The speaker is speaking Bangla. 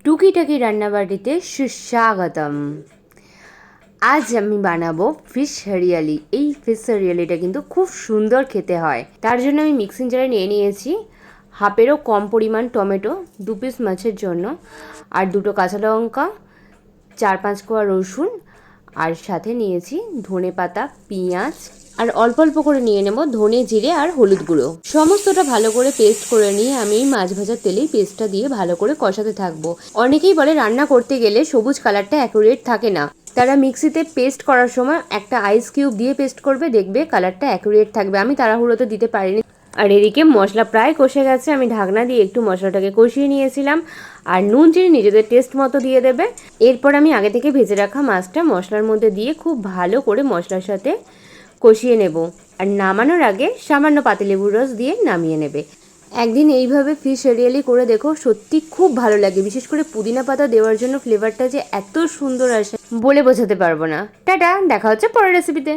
টুকিটাকি রান্নাবাড়িতে সুস্বাগতম। আজ আমি বানাবো ফিশ হরিয়ালি। এই ফিশ হরিয়ালিটা কিন্তু খুব সুন্দর খেতে হয়। তার জন্য আমি মিক্সিং জারে নিয়ে নিয়েছি হাফেরও কম পরিমাণ টমেটো, 2 পিস মাছের জন্য, আর 2টো কাঁচা লঙ্কা, 4-5 কোয়া রসুন, আর সাথে নিয়েছি ধনে পাতা, পেঁয়াজ, আর অল্প অল্প করে নিয়ে নেব ধনে, জিরে আর হলুদ গুঁড়ো। সমস্তটা ভালো করে পেস্ট করে নিয়ে আমি এই মাছ ভাজার তেলেই পেস্টটা দিয়ে ভালো করে কষাতে থাকবো। অনেকেই বলে রান্না করতে গেলে সবুজ কালারটা অ্যাকুরেট থাকে না, তারা মিক্সিতে পেস্ট করার সময় একটা আইস কিউব দিয়ে পেস্ট করবে, দেখবে কালারটা অ্যাকুরেট থাকবে। আমি তাড়াহুড়োতে দিতে পারিনি। আর এদিকে মশলা প্রায় কষে গেছে, আমি ঢাকনা দিয়ে একটু মশলাটাকে কষিয়ে নিয়েছিলাম। আর নুন চিনি নিজেদের টেস্ট মতো দিয়ে দেবে। এরপর আমি আগে থেকে ভেজে রাখা মাছটা মশলার মধ্যে দিয়ে খুব ভালো করে মশলার সাথে কষিয়ে নেব। আর নামানোর আগে সামান্য পাতিলেবুর রস দিয়ে নামিয়ে নেবে। একদিন এইভাবে ফিশ হরিয়ালি করে দেখো, সত্যি খুব ভালো লাগে। বিশেষ করে পুদিনা পাতা দেওয়ার জন্য ফ্লেভারটা যে এত সুন্দর আসে বলে বোঝাতে পারবো না। টাটা, দেখা হচ্ছে পরের রেসিপিতে।